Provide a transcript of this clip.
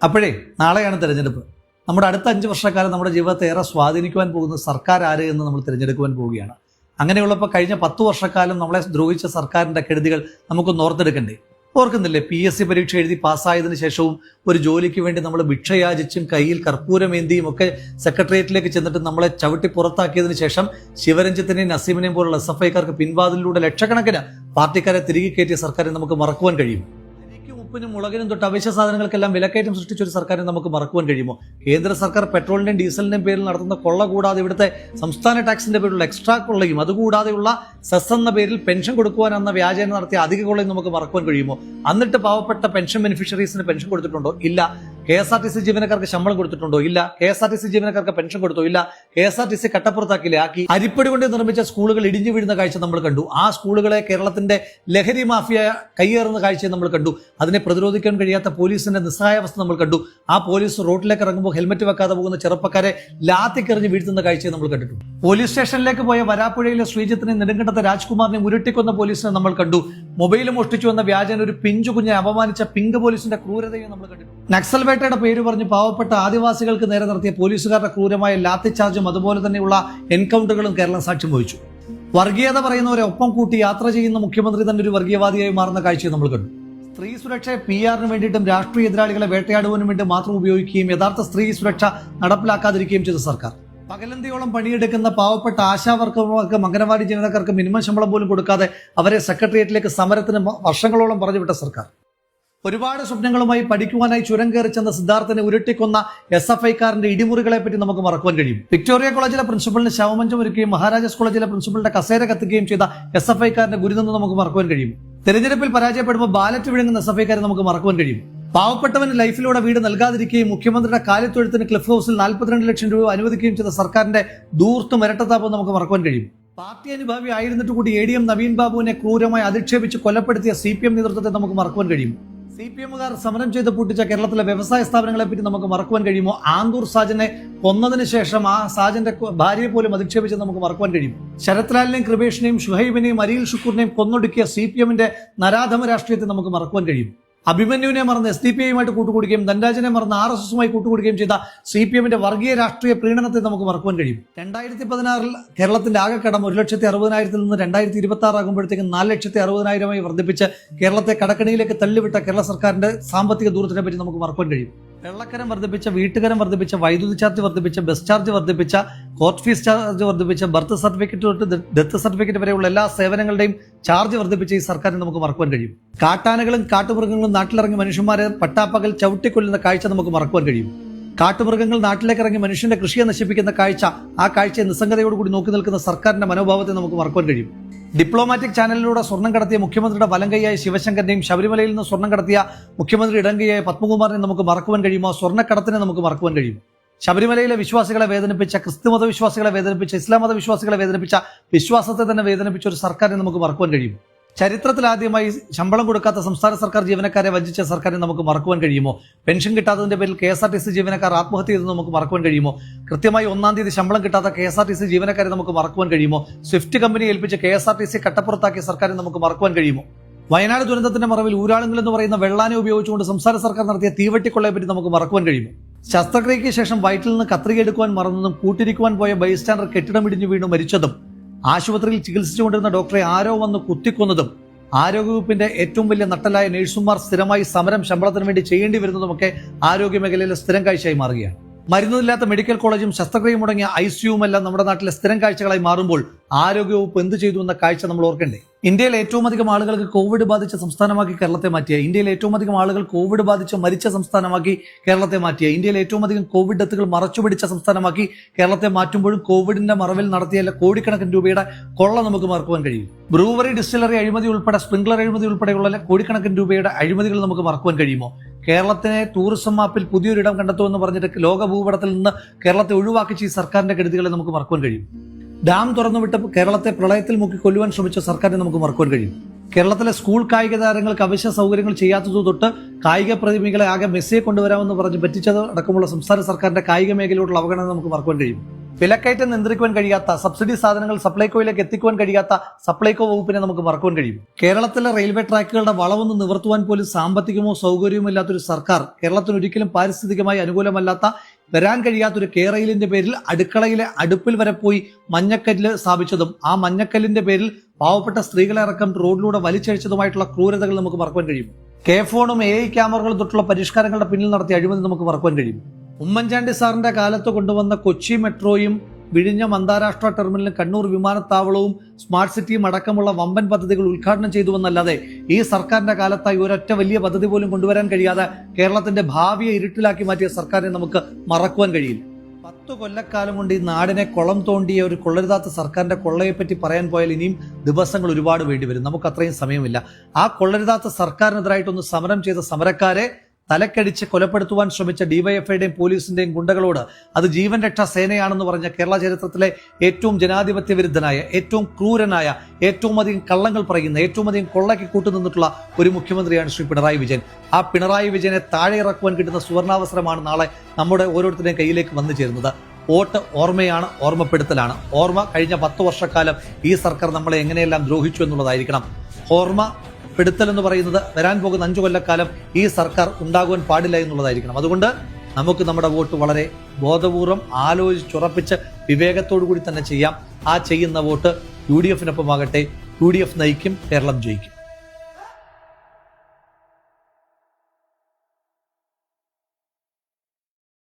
അപ്പോഴേ നാളെയാണ് തിരഞ്ഞെടുപ്പ്. നമ്മുടെ അടുത്ത 5 വർഷക്കാലം നമ്മുടെ ജീവിതത്തെ ഏറെ സ്വാധീനിക്കുവാൻ പോകുന്ന സർക്കാർ ആര് എന്ന് നമ്മൾ തിരഞ്ഞെടുക്കുവാൻ പോവുകയാണ്. അങ്ങനെയുള്ളപ്പോൾ കഴിഞ്ഞ 10 വർഷക്കാലം നമ്മളെ ദ്രോഹിച്ച സർക്കാരിന്റെ കെടുതികൾ നമുക്കൊന്ന് ഓർത്തെടുക്കണ്ടേ? ഓർക്കുന്നില്ലേ? PSC പരീക്ഷ എഴുതി പാസ്സായതിനു ശേഷവും ഒരു ജോലിക്ക് വേണ്ടി നമ്മൾ ഭിക്ഷയാചിച്ചും കയ്യിൽ കർപ്പൂരമേന്തിയും ഒക്കെ സെക്രട്ടേറിയറ്റിലേക്ക് ചെന്നിട്ട് നമ്മളെ ചവിട്ടി പുറത്താക്കിയതിനു ശേഷം ശിവരഞ്ജിത്തിനെയും നസീമിനെയും പോലുള്ള SFIക്കാർക്ക് പിൻവാതിലൂടെ ലക്ഷക്കണക്കിന് പാർട്ടിക്കാരെ തിരികെ കയറ്റിയ സർക്കാരെ നമുക്ക് മറക്കുവാൻ കഴിയും? ഉപ്പിനും മുളകിനും തൊട്ട് അവശ്യ സാധനങ്ങൾക്കെല്ലാം വിലക്കയറ്റം സൃഷ്ടിച്ച ഒരു സർക്കാരിനെ നമുക്ക് മറക്കുവാൻ കഴിയുമോ? കേന്ദ്ര സർക്കാർ പെട്രോളിന്റെയും ഡീസലിന്റെയും പേരിൽ നടത്തുന്ന കൊള്ള കൂടാതെ ഇവിടുത്തെ സംസ്ഥാന ടാക്സിന്റെ പേരിലുള്ള എക്സ്ട്രാ കൊള്ളയും അതുകൂടാതെയുള്ള സെസ് എന്ന പേരിൽ പെൻഷൻ കൊടുക്കുവാനെന്ന വ്യാജേന നടത്തിയ അധിക കൊള്ളയും നമുക്ക് മറക്കുവാൻ കഴിയുമോ? എന്നിട്ട് പാവപ്പെട്ട പെൻഷൻ ബെനിഫിഷ്യറീസിന് പെൻഷൻ കൊടുത്തിട്ടുണ്ടോ? ഇല്ല. KSRTC ജീവനക്കാർക്ക് ശമ്പളം കൊടുത്തിട്ടുണ്ടോ? ഇല്ല. KSRTC ജീവനക്കാർക്ക് പെൻഷൻ കൊടുത്തോ? ഇല്ല. KSRTC കട്ടപ്പുറത്താക്കില്ലേ ആക്കി. അരിപ്പടി കൊണ്ട് നിർമ്മിച്ച സ്കൂളുകൾ ഇടിഞ്ഞു വീഴുന്ന കാഴ്ച നമ്മൾ കണ്ടു. ആ സ്കൂളുകളെ കേരളത്തിന്റെ ലഹരി മാഫിയ കയ്യേറുന്ന കാഴ്ച നമ്മൾ കണ്ടു. അതിനെ പ്രതിരോധിക്കാൻ കഴിയാത്ത പോലീസിന്റെ നിസ്സഹായാവസ്ഥ നമ്മൾ കണ്ടു. ആ പോലീസ് റോഡിലേക്ക് ഇറങ്ങുമ്പോൾ ഹെൽമറ്റ് വെക്കാതെ പോകുന്ന ചെറുപ്പക്കാരെ ലാത്തിക്കെറിഞ്ഞ് വീഴ്ത്തുന്ന കാഴ്ചയെ നമ്മൾ കണ്ടിട്ടുണ്ട്. പോലീസ് സ്റ്റേഷനിലേക്ക് പോയ വരാപ്പുഴയിലെ ശ്രീജിത്തിനെ നെടുങ്കണ്ടത്തെ രാജ്കുമാറിനെ ഉരുട്ടിക്കൊന്ന പോലീസിനെ നമ്മൾ കണ്ടു. മൊബൈൽ മോഷ്ടിച്ചു വന്ന വ്യാജന ഒരു പിഞ്ചു കുഞ്ഞെ അപമാനിച്ച പിങ്ക് പോലീസിന്റെ ക്രൂരതയും നമ്മൾ കണ്ടിട്ടുണ്ട്. നക്സൽ വേട്ടയുടെ പേര് പറഞ്ഞ് പാവപ്പെട്ട ആദിവാസികൾക്ക് നേരെ നടത്തിയ പോലീസുകാരുടെ ക്രൂരമായ ലാത്തി ചാർജും അതുപോലെ തന്നെയുള്ള എൻകൗണ്ടറുകളും കേരളം സാക്ഷ്യം വഹിച്ചു. വർഗീയത പറയുന്നവരെ ഒപ്പം കൂട്ടി യാത്ര ചെയ്യുന്ന മുഖ്യമന്ത്രി തന്നെ ഒരു വർഗീയവാദിയായി മാറുന്ന കാഴ്ചയെ നമ്മൾ കണ്ടു. സ്ത്രീ സുരക്ഷയെ PR-ന് വേണ്ടിയിട്ടും രാഷ്ട്രീയ എതിരാളികളെ വേട്ടയാടുവാനും വേണ്ടി മാത്രം ഉപയോഗിക്കുകയും യഥാർത്ഥ സ്ത്രീ സുരക്ഷ നടപ്പിലാക്കാതിരിക്കുകയും ചെയ്ത സർക്കാർ. പകലന്തിയോളം പണിയെടുക്കുന്ന പാവപ്പെട്ട ആശാവർക്കർക്കും അംഗനവാടി ജീവനക്കാർക്ക് മിനിമം ശമ്പളം പോലും കൊടുക്കാതെ അവരെ സെക്രട്ടേറിയറ്റിലേക്ക് സമരത്തിന് വർഷങ്ങളോളം പറഞ്ഞുവിട്ട സർക്കാർ. ഒരുപാട് സ്വപ്നങ്ങളുമായി പഠിക്കുവാനായി ചുരം കയറി ചെന്ന സിദ്ധാർത്ഥനെ ഉരുട്ടിക്കൊന്ന SFIക്കാരന്റെ ഇടിമുറികളെ പറ്റി നമുക്ക് മറക്കുവാൻ കഴിയും. വിക്ടോറിയ കോളേജിലെ പ്രിൻസിപ്പലിന് ശവമഞ്ചം ഒരുക്കുകയും മഹാരാജാസ് കോളേജിലെ പ്രിൻസിപ്പലിന്റെ കസേര കത്തിക്കുകയും ചെയ്ത SFIക്കാരന്റെ ഗുരുതെന്ന് നമുക്ക് മറക്കുവാൻ കഴിയും. തെരഞ്ഞെടുപ്പിൽ പരാജയപ്പെടുമ്പോൾ ബാലറ്റ് വിഴുങ്ങുന്ന SFIക്കാരെ നമുക്ക് മറക്കുവാൻ കഴിയും. പാവപ്പെട്ടവന് ലൈഫിലൂടെ വീട് നൽകാതിരിക്കുകയും മുഖ്യമന്ത്രിയുടെ കാലിത്തൊഴുത്തിന് ക്ലിഫ് ഹൗസിൽ 42 ലക്ഷം രൂപ അനുവദിക്കുകയും ചെയ്ത സർക്കാരിന്റെ ദൂർത്തും ഇരട്ടത്താപവും നമുക്ക് മറക്കുവാൻ കഴിയും. പാർട്ടി അനുഭാവി ആയിരുന്നിട്ട് കൂടി ADM നവീൻ ബാബുവിനെ ക്രൂരമായി അധിക്ഷേപിച്ച് കൊലപ്പെടുത്തിയ CPM നേതൃത്വത്തെ നമുക്ക് മറക്കുവാൻ കഴിയും. CPMകാർ സമരം ചെയ്ത് പൂട്ടിച്ച കേരളത്തിലെ വ്യവസായ സ്ഥാപനങ്ങളെ പറ്റി നമുക്ക് മറക്കുവാൻ കഴിയുമോ? ആന്തൂർ സാജനെ കൊന്നതിന് ശേഷം ആ സാജന്റെ ഭാര്യയെ പോലും അധിക്ഷേപിച്ച് നമുക്ക് മറക്കുവാൻ കഴിയും. ശരത് ലാലിനെയും കൃപേഷിനെയും ഷുഹൈബിനെയും അരിയിൽ ഷുക്കൂറിനെയും കൊന്നൊടുക്കിയ CPMന്റെ നരാധമ രാഷ്ട്രീയത്തെ നമുക്ക് മറക്കുവാൻ കഴിയും. അഭിമന്യുവിനെ മറന്ന് SDPIയുമായിട്ട് കൂട്ടുകൂടുകയും ധൻരാജനെ മറന്ന് RSSുമായി കൂട്ടുകൂടുകയും ചെയ്ത CPMന്റെ വർഗീയ രാഷ്ട്രീയ പ്രീണനത്തെ നമുക്ക് മറക്കുവാൻ കഴിയും. 2016 കേരളത്തിന്റെ ആകെ കടം 1,60,000 നിന്ന് 2026 ആകുമ്പോഴത്തേക്കും 4,60,000 വർദ്ധിപ്പിച്ച് കേരളത്തെ കടക്കണിയിലേക്ക് തള്ളിവിട്ട കേരള സർക്കാരിന്റെ സാമ്പത്തിക ദൂരത്തിനെ പറ്റി നമുക്ക് മറക്കുവാൻ കഴിയും. വെള്ളക്കരം വർദ്ധിപ്പിച്ച, വീട്ടുകരം വർദ്ധിപ്പിച്ച, വൈദ്യുതി ചാർജ് വർദ്ധിപ്പിച്ച, ബസ് ചാർജ് വർദ്ധിപ്പിച്ച, കോർട്ട് ഫീസ് ചാർജ് വർദ്ധിപ്പിച്ച, ബർത്ത് സർട്ടിഫിക്കറ്റ് തൊട്ട് ഡെത്ത് സർട്ടിഫിക്കറ്റ് വരെയുള്ള എല്ലാ സേവനങ്ങളുടെയും ചാർജ് വർദ്ധിപ്പിച്ച ഈ സർക്കാരിന് നമുക്ക് മറക്കുവാൻ കഴിയും. കാട്ടാനകളും കാട്ടുമൃഗങ്ങളും നാട്ടിലിറങ്ങി മനുഷ്യന്മാരെ പട്ടാപ്പകൽ ചവിട്ടിക്കൊല്ലുന്ന കാഴ്ച നമുക്ക് മറക്കുവാൻ കഴിയും. കാട്ടുമൃഗങ്ങൾ നാട്ടിലേക്ക് ഇറങ്ങി മനുഷ്യന്റെ കൃഷിയെ നശിപ്പിക്കുന്ന കാഴ്ച, ആ കാഴ്ചയെ നിസ്സംഗതയോടുകൂടി നോക്കി നിൽക്കുന്ന സർക്കാരിന്റെ മനോഭാവത്തെ നമുക്ക് മറക്കുവാൻ കഴിയും. ഡിപ്ലോമാറ്റിക് ചാനലിലൂടെ സ്വർണം കടത്തിയ മുഖ്യമന്ത്രിയുടെ വലങ്കൈയായ ശിവശങ്കറിനെയും ശബരിമലയിൽ നിന്ന് സ്വർണം കടത്തിയ മുഖ്യമന്ത്രി ഇടങ്കൈയായ പത്മകുമാറിനെ നമുക്ക് മറക്കുവാൻ കഴിയുമോ? സ്വർണ്ണക്കടത്തിനെ നമുക്ക് മറക്കുവാൻ കഴിയും. ശബരിമലയിലെ വിശ്വാസികളെ വേദനിപ്പിച്ച, ക്രിസ്തുമത വിശ്വാസികളെ വേദനിപ്പിച്ച, ഇസ്ലാം മത വിശ്വാസികളെ വേദനിപ്പിച്ച, വിശ്വാസത്തെ തന്നെ വേദനിപ്പിച്ച ഒരു സർക്കാരിനെ നമുക്ക് മറക്കുവാൻ കഴിയും. ചരിത്രത്തിലാദ്യമായി ശമ്പളം കൊടുക്കാത്ത സംസ്ഥാന സർക്കാർ ജീവനക്കാരെ വഞ്ചിച്ച സർക്കാരിനെ നമുക്ക് മറക്കുവാൻ കഴിയുമോ? പെൻഷൻ കിട്ടാത്തതിന്റെ പേരിൽ KSRTC ജീവനക്കാർ ആത്മഹത്യ ചെയ്തെന്ന് നമുക്ക് മറക്കുവാൻ കഴിയുമോ? കൃത്യമായി 1-ാം തീയതി ശമ്പളം കിട്ടാത്ത KSRTC ജീവനക്കാരെ നമുക്ക് മറക്കുവാൻ കഴിയുമോ? സ്വിഫ്റ്റ് കമ്പനി ഏൽപ്പിച്ച് KSRTC കട്ടപ്പുറത്താക്കിയ സർക്കാരിനെ നമുക്ക് മറക്കുവാൻ കഴിയുമോ? വയനാട് ദുരന്തത്തിന്റെ മറവിൽ ഊരാളുങ്ങൾ എന്ന് പറയുന്ന വെള്ളാനെ ഉപയോഗിച്ചുകൊണ്ട് സംസ്ഥാന സർക്കാർ നടത്തിയ തീവട്ടിക്കൊള്ളയെ പറ്റി നമുക്ക് മറക്കുവാൻ കഴിയുമോ? ശസ്ത്രക്രിയയ്ക്ക് ശേഷം വയറ്റിൽ നിന്ന് കത്രിക എടുക്കുവാൻ മറന്നതും കൂട്ടിരിക്കുവാൻ പോയ ബൈസ്റ്റാൻഡർ കെട്ടിടം ഇടിഞ്ഞു വീണു മരിച്ചതും ആശുപത്രിയിൽ ചികിത്സിച്ചുകൊണ്ടിരുന്ന ഡോക്ടറെ ആരോ വന്ന് കുത്തിക്കൊന്നതും ആരോഗ്യവകുപ്പിന്റെ ഏറ്റവും വലിയ നട്ടലായ നഴ്സുമാർ സ്ഥിരമായി സമരം ശമ്പളത്തിന് വേണ്ടി ചെയ്യേണ്ടി വരുന്നതുമൊക്കെ ആരോഗ്യ മേഖലയിലെ സ്ഥിരം കാഴ്ചയായി മാറുകയാണ്. മരുന്നില്ലാത്ത മെഡിക്കൽ കോളേജും ശസ്ത്രക്രിയ മുടങ്ങിയ ICUവുമെല്ലാം നമ്മുടെ നാട്ടിലെ സ്ഥിരം കാഴ്ചകളായി മാറുമ്പോൾ ആരോഗ്യവകുപ്പ് എന്ത് ചെയ്തു എന്ന കാഴ്ച നമ്മൾ ഓർക്കണ്ടേ? ഇന്ത്യയിൽ ഏറ്റവും അധികം ആളുകൾക്ക് കോവിഡ് ബാധിച്ച സംസ്ഥാനമാക്കി കേരളത്തെ മാറ്റിയ, ഇന്ത്യയിൽ ഏറ്റവും അധികം ആളുകൾ കോവിഡ് ബാധിച്ച് മരിച്ച സംസ്ഥാനമാക്കി കേരളത്തെ മാറ്റിയ, ഇന്ത്യയിൽ ഏറ്റവും അധികം കോവിഡ് ഡെത്തുകൾ മറച്ചുപിടിച്ച സംസ്ഥാനമാക്കി കേരളത്തെ മാറ്റുമ്പോഴും കോവിഡിന്റെ മറവിൽ നടത്തിയ കോടിക്കണക്കിന് രൂപയുടെ കൊള്ള നമുക്ക് മറക്കുവാൻ കഴിയും. ബ്രൂവറി, ഡിസ്റ്റിലറി അഴിമതി ഉൾപ്പെടെ, സ്പ്രിംഗ്ലർ അഴിമതി ഉൾപ്പെടെയുള്ള കോടിക്കണക്കിന് രൂപയുടെ അഴിമതികൾ നമുക്ക് മറക്കുവാൻ കഴിയുമോ? കേരളത്തിനെ ടൂറിസം മാപ്പിൽ പുതിയൊരിടം കണ്ടെത്തുമെന്ന് പറഞ്ഞിട്ട് ലോക ഭൂപടത്തിൽ നിന്ന് കേരളത്തെ ഒഴിവാക്കിച്ച ഈ സർക്കാരിന്റെ കെടുതികളെ നമുക്ക് മറക്കുവാൻ കഴിയും. ഡാം തുറന്നുവിട്ട് കേരളത്തെ പ്രളയത്തിൽ മുക്കി കൊല്ലുവാൻ ശ്രമിച്ച സർക്കാരിനെ നമുക്ക് മറക്കുവാൻ കഴിയും. കേരളത്തിലെ സ്കൂൾ കായിക താരങ്ങൾക്ക് അവശ്യ സൗകര്യങ്ങൾ ചെയ്യാത്തതു തൊട്ട് കായിക പ്രതിമികളെ ആകെ മെസ്സിയെ കൊണ്ടുവരാമെന്ന് പറഞ്ഞ് പറ്റിച്ചത് അടക്കമുള്ള സംസ്ഥാന സർക്കാരിന്റെ കായിക മേഖലയോടുള്ള അവഗണന നമുക്ക് മറക്കുവാൻ കഴിയും. വിലക്കയറ്റം നിയന്ത്രിക്കുവാൻ കഴിയാത്ത, സബ്സിഡി സാധനങ്ങൾ സപ്ലൈകോയിലേക്ക് എത്തിക്കുവാൻ കഴിയാത്ത സപ്ലൈകോ വകുപ്പിനെ നമുക്ക് മറക്കുവാൻ കഴിയും. കേരളത്തിലെ റെയിൽവേ ട്രാക്കുകളുടെ വളവൊന്ന് നിവർത്തുവാൻ പോലും സാമ്പത്തികമോ സൗകര്യമോ ഇല്ലാത്തൊരു സർക്കാർ, കേരളത്തിന് ഒരിക്കലും പാരിസ്ഥിതികമായി അനുകൂലമല്ലാത്ത, വരാൻ കഴിയാത്തൊരു കേരളിന്റെ പേരിൽ അടുക്കളയിലെ അടുപ്പിൽ വരെ പോയി മഞ്ഞക്കല്ല് സ്ഥാപിച്ചതും ആ മഞ്ഞക്കല്ലിന്റെ പേരിൽ പാവപ്പെട്ട സ്ത്രീകളെ അടക്കം റോഡിലൂടെ വലിച്ചഴിച്ചതുമായിട്ടുള്ള ക്രൂരതകൾ നമുക്ക് മറക്കുവാൻ കഴിയും. കെ ഫോണും AI ക്യാമറകളും തൊട്ടുള്ള പരിഷ്കാരങ്ങളുടെ പിന്നിൽ നടത്തിയ അഴിമതി നമുക്ക് മറക്കുവാൻ കഴിയും. ഉമ്മൻചാണ്ടി സാറിന്റെ കാലത്ത് കൊണ്ടുവന്ന കൊച്ചി മെട്രോയും വിഴിഞ്ഞം അന്താരാഷ്ട്ര ടെർമിനലും കണ്ണൂർ വിമാനത്താവളവും സ്മാർട്ട് സിറ്റിയും അടക്കമുള്ള വമ്പൻ പദ്ധതികൾ ഉദ്ഘാടനം ചെയ്തുവെന്നല്ലാതെ ഈ സർക്കാരിന്റെ കാലത്തായി ഒരൊറ്റ വലിയ പദ്ധതി പോലും കൊണ്ടുവരാൻ കഴിയാതെ കേരളത്തിന്റെ ഭാവിയെ ഇരുട്ടിലാക്കി മാറ്റിയ സർക്കാരിനെ നമുക്ക് മറക്കുവാൻ കഴിയില്ല. 10 കൊല്ലക്കാലം കൊണ്ട് ഈ നാടിനെ കുളം തോണ്ടിയ ഒരു കൊള്ളരുതാത്ത സർക്കാരിന്റെ കൊള്ളയെപ്പറ്റി പറയാൻ പോയാൽ ഇനിയും ദിവസങ്ങൾ ഒരുപാട് വേണ്ടിവരും. നമുക്ക് അത്രയും സമയമില്ല. ആ കൊള്ളരുതാത്ത സർക്കാരിനെതിരായിട്ടൊന്ന് സമരം ചെയ്ത സമരക്കാരെ തലക്കടിച്ച് കൊലപ്പെടുത്തുവാൻ ശ്രമിച്ച ഡിവൈഎഫ്ഐയുടെയും പോലീസിന്റെയും ഗുണ്ടകളോട് അത് ജീവൻ രക്ഷാ സേനയാണെന്ന് പറഞ്ഞ കേരള ചരിത്രത്തിലെ ഏറ്റവും ജനാധിപത്യ വിരുദ്ധനായ, ഏറ്റവും ക്രൂരനായ, ഏറ്റവും അധികം കള്ളങ്ങൾ പറയുന്ന, ഏറ്റവും അധികം കൊള്ളയ്ക്ക് കൂട്ടുനിന്നിട്ടുള്ള ഒരു മുഖ്യമന്ത്രിയാണ് ശ്രീ പിണറായി വിജയൻ. ആ പിണറായി വിജയനെ താഴെ ഇറക്കുവാൻ കിട്ടുന്ന സുവർണാവസരമാണ് നാളെ നമ്മുടെ ഓരോരുത്തരുടെയും കയ്യിലേക്ക് വന്നു ചേരുന്നത്. വോട്ട് ഓർമ്മയാണ്, ഓർമ്മപ്പെടുത്തലാണ്. ഓർമ്മ കഴിഞ്ഞ 10 വർഷക്കാലം ഈ സർക്കാർ നമ്മളെ എങ്ങനെയെല്ലാം ദ്രോഹിച്ചു എന്നുള്ളതായിരിക്കണം. ഓർമ്മ പെടുത്തൽ എന്ന് പറയുന്നത് വരാൻ പോകുന്ന 5 കൊല്ലക്കാലം ഈ സർക്കാർ ഉണ്ടാകുവാൻ പാടില്ല എന്നുള്ളതായിരിക്കണം. അതുകൊണ്ട് നമുക്ക് നമ്മുടെ വോട്ട് വളരെ ബോധപൂർവം ആലോചിച്ചുറപ്പിച്ച് വിവേകത്തോടു കൂടി തന്നെ ചെയ്യാം. ആ ചെയ്യുന്ന വോട്ട് UDF-നൊപ്പമാകട്ടെ. UDF നയിക്കും, കേരളം ജയിക്കും.